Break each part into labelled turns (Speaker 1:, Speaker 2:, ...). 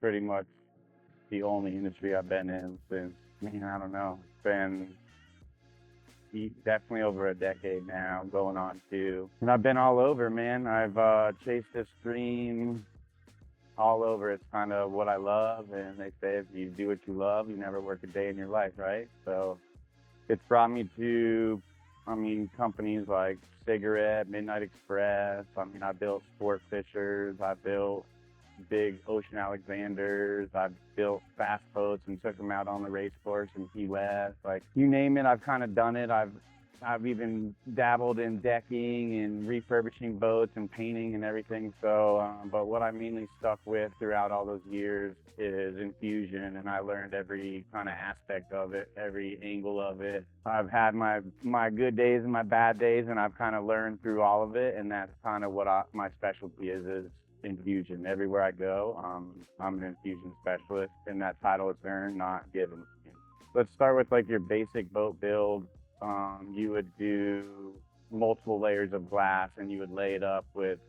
Speaker 1: pretty much the only industry I've been in since, man, I don't know, it's been definitely over a decade now, going on two. And I've been all over, man. I've chased this dream all over. It's kind of what I love, and they say if you do what you love, you never work a day in your life, right? So it's brought me to, companies like Cigarette, Midnight Express. I built sport fishers. I built big Ocean Alexanders. I've built fast boats and took them out on the race course in Key West. Like, you name it, I've kind of done it. I've even dabbled in decking and refurbishing boats and painting and everything. So, but what I mainly stuck with throughout all those years is infusion, and I learned every kind of aspect of it, every angle of it. I've had my good days and my bad days, and I've kind of learned through all of it, and that's kind of what my specialty is infusion. Everywhere I go, I'm an infusion specialist, and that title is earned, not given. Let's start with like your basic boat build. You would do multiple layers of glass, and you would lay it up with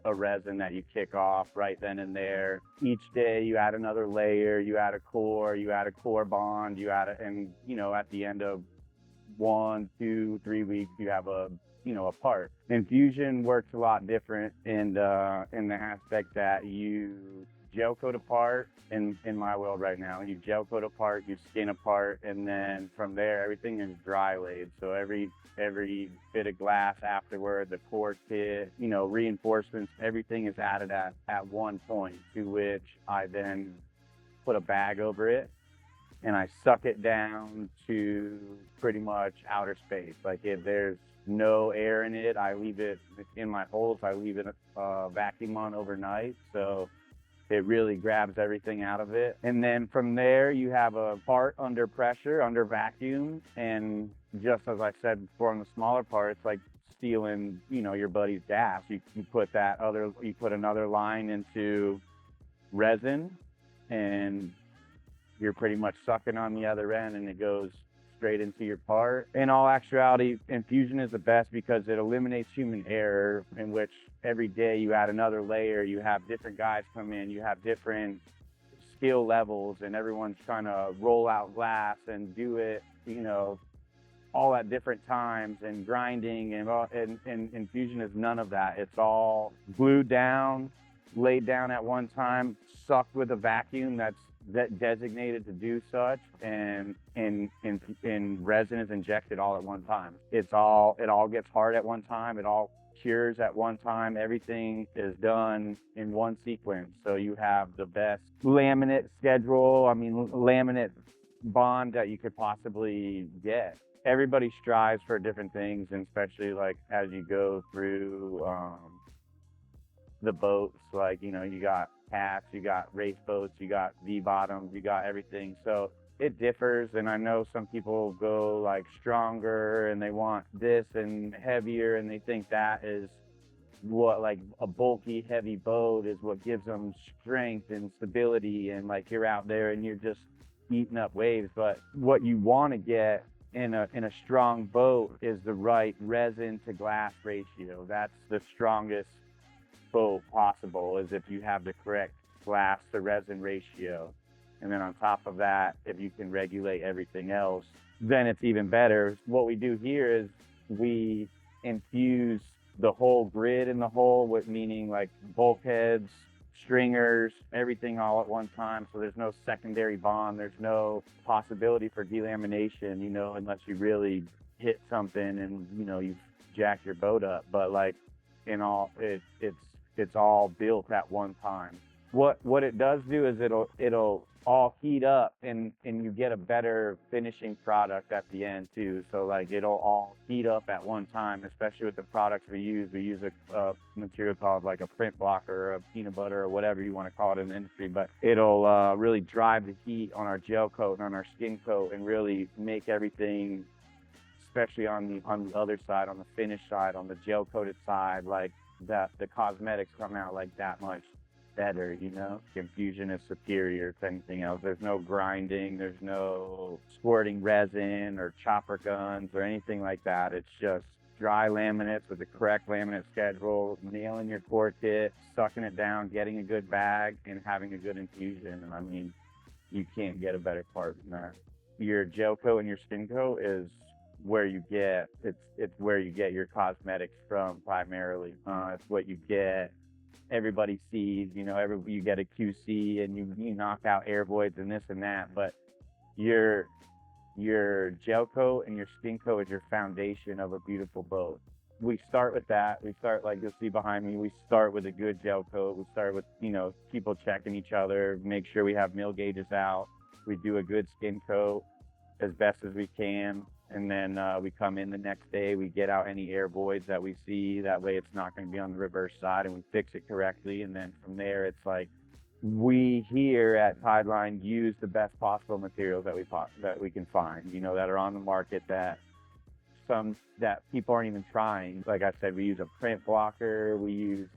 Speaker 1: a resin that you kick off right then and there. Each day you add another layer, you add a core bond, and at the end of 1, 2, 3 weeks, you have a part. Infusion works a lot different in the aspect that you gel coat a part. In my world right now, you gel coat a part, you skin a part, and then from there everything is dry laid. So every bit of glass afterward, the core kit, reinforcements, everything is added at one point, to which I then put a bag over it and I suck it down to pretty much outer space. Like, if there's no air in it, I leave it in my holes. I leave it vacuum on overnight, so it really grabs everything out of it. And then from there, you have a part under pressure, under vacuum. And just as I said before, on the smaller parts, like stealing, your buddy's gas, you put another line into resin, and you're pretty much sucking on the other end, and it goes straight into your part. In all actuality, infusion is the best because it eliminates human error, in which every day you add another layer, you have different guys come in, you have different skill levels, and everyone's trying to roll out glass and do it, all at different times, and grinding, and infusion is none of that. It's all glued down, laid down at one time, sucked with a vacuum that's designated to do such, and resin is injected all at one time. It all gets hard at one time. It all cures at one time. Everything is done in one sequence. So you have the best laminate laminate bond that you could possibly get. Everybody strives for different things, and especially like as you go through the boats, like, you got cats, you got race boats, you got V-bottoms, you got everything. So it differs, and I know some people go like stronger and they want this and heavier, and they think that is what, like, a bulky, heavy boat is what gives them strength and stability, and like you're out there and you're just eating up waves. But what you want to get in a strong boat is the right resin to glass ratio. That's the strongest boat possible, is if you have the correct glass to resin ratio. And then on top of that, if you can regulate everything else, then it's even better. What we do here is we infuse the whole grid in the hull, with meaning like bulkheads, stringers, everything all at one time. So there's no secondary bond. There's no possibility for delamination, unless you really hit something and, you've jacked your boat up. But like, in all, it's all built at one time. What it does do is it'll all heat up, and you get a better finishing product at the end too. So like, it'll all heat up at one time, especially with the products we use. We use a material called like a print blocker, or a peanut butter, or whatever you want to call it in the industry, but it'll really drive the heat on our gel coat and on our skin coat, and really make everything, especially on the other side, on the finish side, on the gel coated side, like that the cosmetics come out like that much better. Infusion is superior to anything else. There's no grinding, there's no squirting resin or chopper guns or anything like that. It's just dry laminates with the correct laminate schedule, nailing your core kit, sucking it down, getting a good bag, and having a good infusion. And I mean, you can't get a better part than that. Your gel coat and your skin coat is where you get it's where you get your cosmetics from primarily. It's what you get. Everybody sees, you know, you get a QC and you knock out air voids and this and that, but your gel coat and your skin coat is your foundation of a beautiful boat. We start with that. We start, like you'll see behind me, we start with a good gel coat. We start with, you know, people checking each other, make sure we have mill gauges out. We do a good skin coat as best as we can. And then we come in the next day, we get out any air voids that we see. That way it's not going to be on the reverse side, and we fix it correctly. And then from there, it's like, we here at Tideline use the best possible materials that we can find, you know, that are on the market, that people aren't even trying. Like I said, we use a print blocker, we use,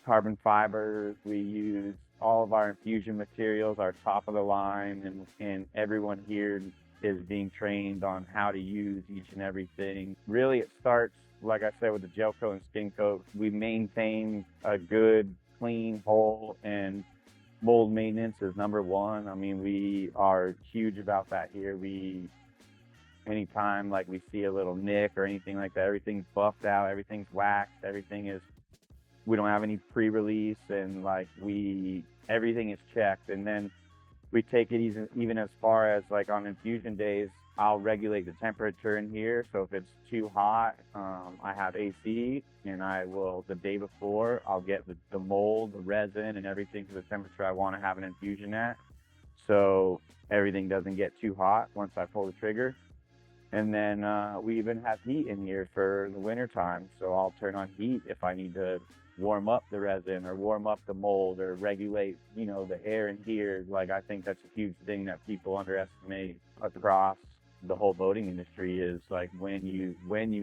Speaker 1: carbon fibers, we use all of our infusion materials, our top of the line, and everyone here is being trained on how to use each and everything. Really, it starts, like I said, with the gel coat and skin coat. We maintain a good, clean hull, and mold maintenance is number one. We are huge about that here. Anytime like we see a little nick or anything like that, everything's buffed out, everything's waxed, we don't have any pre-release, and everything is checked. And then we take it even as far as like on infusion days, I'll regulate the temperature in here. So if it's too hot, I have AC, and the day before, I'll get the mold, the resin, and everything to the temperature I want to have an infusion at. So everything doesn't get too hot once I pull the trigger. And then we even have heat in here for the winter time. So I'll turn on heat if I need to warm up the resin or warm up the mold or regulate, the air in here. I think that's a huge thing that people underestimate across the whole boating industry, is like when you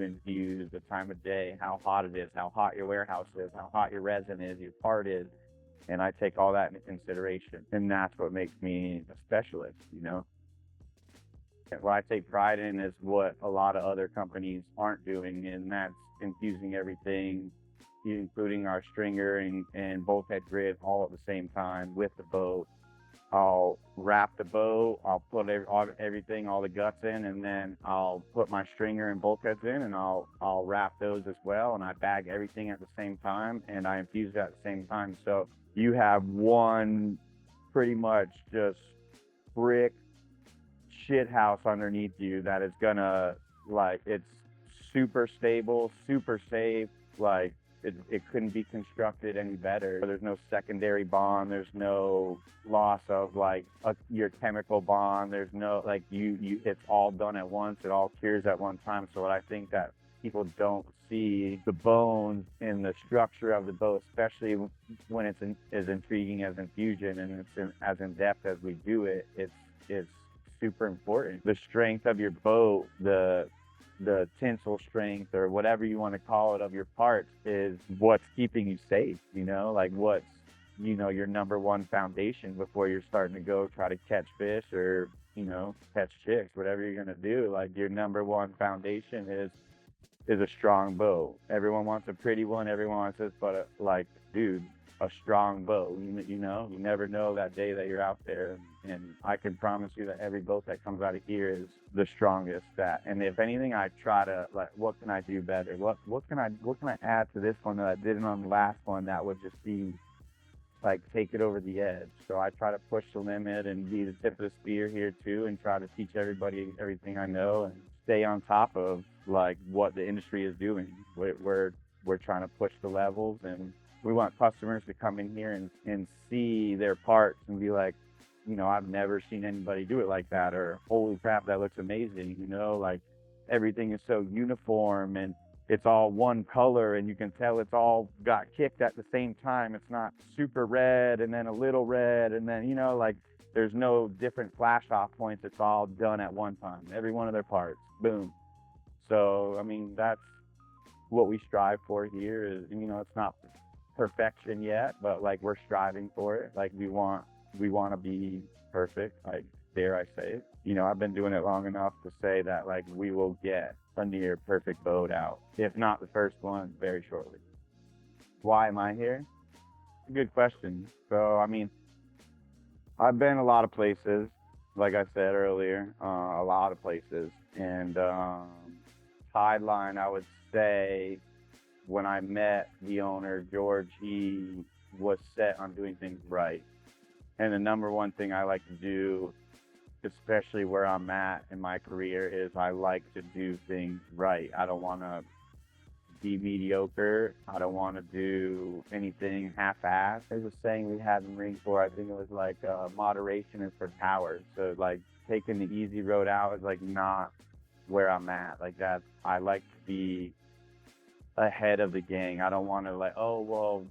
Speaker 1: infuse, the time of day, how hot it is, how hot your warehouse is, how hot your resin is, your part is. And I take all that into consideration. And that's what makes me a specialist, What I take pride in is what a lot of other companies aren't doing, and that's infusing everything, including our stringer and bulkhead grid, all at the same time with the boat. I'll wrap the boat, I'll put everything, all the guts in, and then I'll put my stringer and bulkheads in, and I'll wrap those as well, and I bag everything at the same time, and I infuse it at the same time. So you have one pretty much just brick shit house underneath you that is gonna, it's super stable, super safe, it couldn't be constructed any better. There's no secondary bond, there's no loss of your chemical bond, there's no it's all done at once, it all cures at one time. So what I think that people don't see, the bones and the structure of the boat, especially when it's as intriguing as infusion and it's as in depth as we do it, it's super important. The strength of your boat, the tensile strength, or whatever you want to call it, of your parts is what's keeping you safe, what's your number one foundation before you're starting to go try to catch fish or catch chicks, whatever you're going to do. Your number one foundation is a strong boat. Everyone wants a pretty one, everyone wants this, but dude, a strong boat, you never know that day that you're out there, and I can promise you that every boat that comes out of here is the strongest. And if anything, I try to what can I do better? What can I add to this one that I didn't on the last one that would just be take it over the edge? So I try to push the limit and be the tip of the spear here too, and try to teach everybody everything I know and stay on top of what the industry is doing. We're trying to push the levels, and we want customers to come in here and see their parts and be like, I've never seen anybody do it like that, or holy crap, that looks amazing. Everything is so uniform and it's all one color, and you can tell it's all got kicked at the same time. It's not super red and then a little red and then, there's no different flash off points. It's all done at one time, every one of their parts, boom. So, that's what we strive for here is, it's not perfection yet, but we're striving for it. We want to be perfect, dare I say it. I've been doing it long enough to say that we will get a near perfect boat out, if not the first one, very shortly. Why am I here? Good question. So, I mean, I've been a lot of places, like I said earlier, a lot of places. And Tideline, I would say, when I met the owner, George, he was set on doing things right. And the number one thing I like to do, especially where I'm at in my career, is I like to do things right. I don't want to be mediocre. I don't want to do anything half-assed. There's a saying we had in the Marine Corps, I think it was like moderation is for cowards. So like taking the easy road out is like not where I'm at. Like that, I like to be ahead of the gang. I don't want to like, oh, well,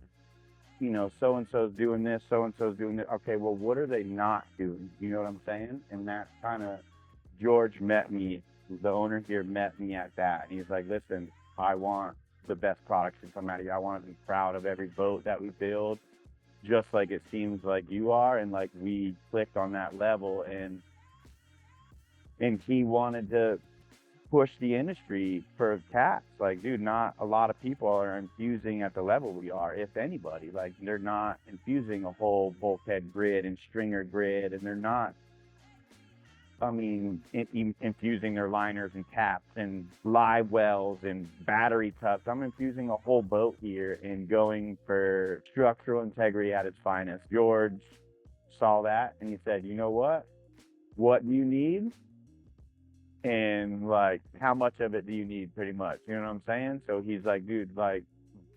Speaker 1: you know, so-and-so's doing this, so-and-so's doing this. Okay, well, what are they not doing? You know what I'm saying? And that kind of, George met me, the owner here met me at that. And he's like, listen, I want the best products to come out of you. I want to be proud of every boat that we build, just like it seems like you are. And like we clicked on that level, and he wanted to push the industry for cats. Like, dude, not a lot of people are infusing at the level we are, if anybody. Like, they're not infusing a whole bulkhead grid and stringer grid, and they're not, I mean, infusing their liners and caps and live wells and battery tubs. I'm infusing a whole boat here and going for structural integrity at its finest. George saw that and he said, you know what? What do you need? And like, how much of it do you need, pretty much? You know what I'm saying? So he's like, dude, like,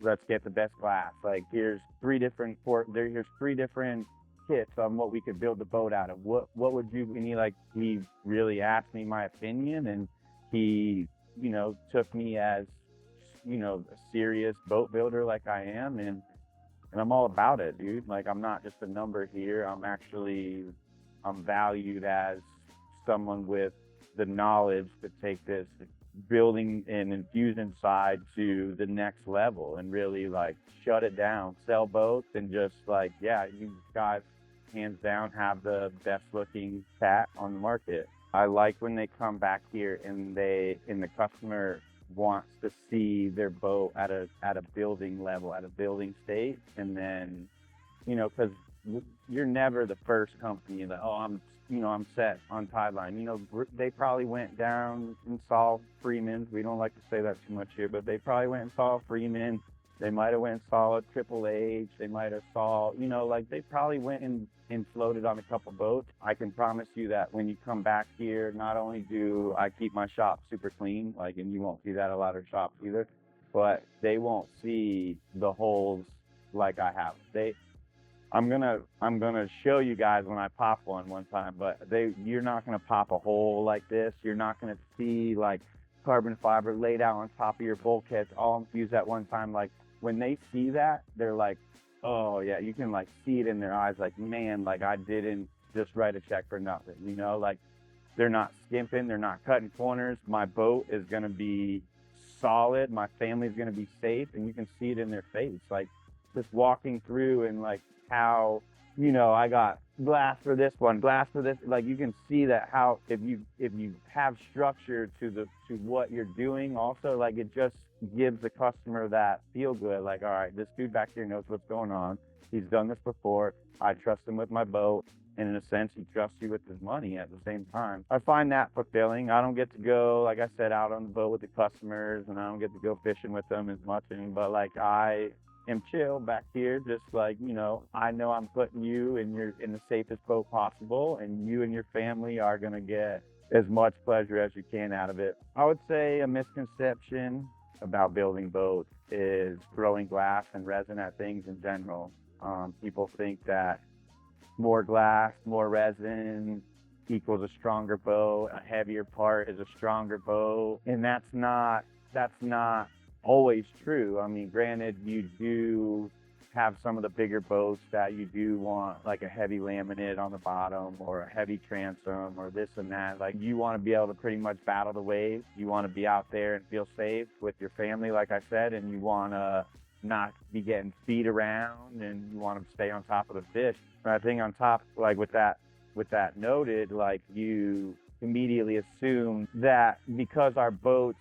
Speaker 1: let's get the best glass. Like, here's three different kits on what we could build the boat out of. What would you? And he really asked me my opinion, and he, you know, took me as, you know, a serious boat builder like I am, and I'm all about it, dude. Like, I'm not just a number here. I'm valued as someone with the knowledge to take this building and infusion side to the next level and really like shut it down, sell boats, and just like, yeah, you guys hands down have the best looking cat on the market. I like when they come back here and the customer wants to see their boat at a building level, at a building state. And then, you know, because you're never the first company that, oh, I'm set on Tideline. You know, they probably went down and saw Freeman's. We don't like to say that too much here, but they probably went and saw Freeman. They might have went and saw a Triple H. They might have saw, you know, like they probably went and floated on a couple boats. I can promise you that when you come back here, not only do I keep my shop super clean, like, and you won't see that at a lot of shops either, but they won't see the holes like I have. I'm gonna show you guys when I pop one time, but you're not gonna pop a hole like this. You're not gonna see like carbon fiber laid out on top of your bulkheads all infused at one time. Like, when they see that, they're like, oh yeah, you can like see it in their eyes, like, man, like I didn't just write a check for nothing, you know? Like, they're not skimping, they're not cutting corners. My boat is gonna be solid, my family's gonna be safe, and you can see it in their face. Like, just walking through and like how, you know, I got glass for this one, glass for this. Like, you can see that how if you have structure to what you're doing, also, like, it just gives the customer that feel good. Like, all right, this dude back here knows what's going on. He's done this before. I trust him with my boat. And in a sense, he trusts you with his money at the same time. I find that fulfilling. I don't get to go, like I said, out on the boat with the customers, and I don't get to go fishing with them as much. But like, I am chill back here, just like, you know I'm putting you in the safest boat possible, and you and your family are going to get as much pleasure as you can out of it. I would say a misconception about building boats is throwing glass and resin at things in general. People think that more glass, more resin equals a stronger boat. A heavier part is a stronger boat, and that's not always true. I mean, granted, you do have some of the bigger boats that you do want like a heavy laminate on the bottom or a heavy transom or this and that. Like, you want to be able to pretty much battle the waves. You want to be out there and feel safe with your family, like I said, and you want to not be getting feet around, and you want to stay on top of the fish. But I think on top, like with that noted, like, you immediately assume that because our boats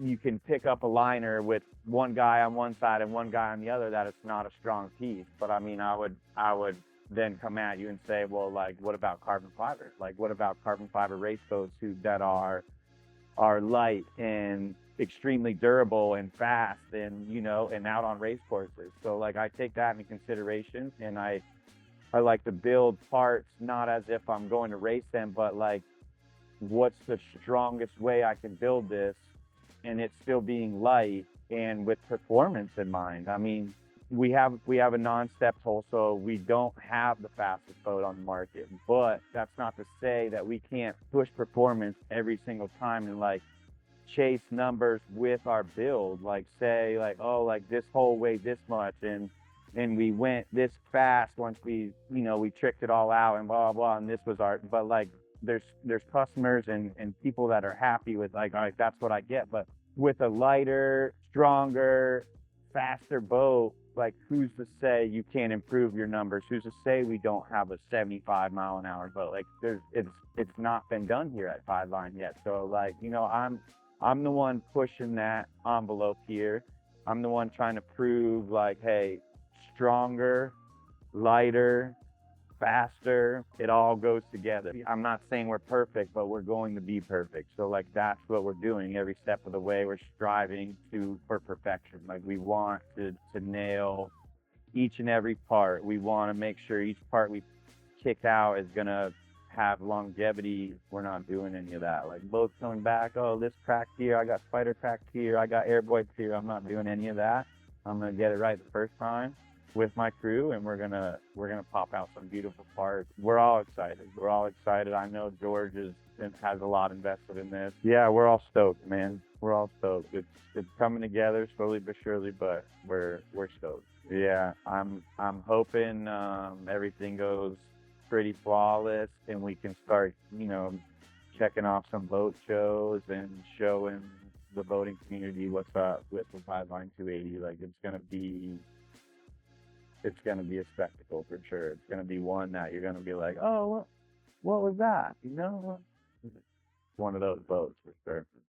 Speaker 1: you can pick up a liner with one guy on one side and one guy on the other, that it's not a strong piece. But I mean, I would then come at you and say, well, like, what about carbon fiber? Like, what about carbon fiber race boats that are light and extremely durable and fast and, you know, and out on race courses? So like, I take that into consideration, and I like to build parts not as if I'm going to race them, but like, what's the strongest way I can build this and it's still being light and with performance in mind. I mean, we have a non-step hull, so we don't have the fastest boat on the market, but that's not to say that we can't push performance every single time and like chase numbers with our build. Like, say like, oh, like this hull weighed this much and we went this fast once we, you know, we tricked it all out and blah blah, and this was our, but like, there's customers and people that are happy with like, all right, that's what I get. But with a lighter, stronger, faster boat, like, who's to say you can't improve your numbers? Who's to say we don't have a 75-mile-an-hour boat? Like, it's not been done here at Tideline yet. So like, you know, I'm the one pushing that envelope here. I'm the one trying to prove like, hey, stronger, lighter, faster, it all goes together. I'm not saying we're perfect, but we're going to be perfect. So like, that's what we're doing every step of the way. We're striving for perfection. Like, we want to nail each and every part. We want to make sure each part we kick out is gonna have longevity. We're not doing any of that. Like, boats coming back, oh, this cracked here, I got spider cracked here, I got air voids here. I'm not doing any of that. I'm gonna get it right the first time with my crew, and we're gonna pop out some beautiful parts. We're all excited. I know George has a lot invested in this. Yeah, we're all stoked, man. We're all stoked. It's coming together slowly but surely, but we're stoked. Yeah, I'm hoping everything goes pretty flawless and we can start, you know, checking off some boat shows and showing the boating community what's up with the Tideline 280. Like, it's gonna be a spectacle for sure. It's gonna be one that you're gonna be like, oh, what was that? You know, one of those boats for sure.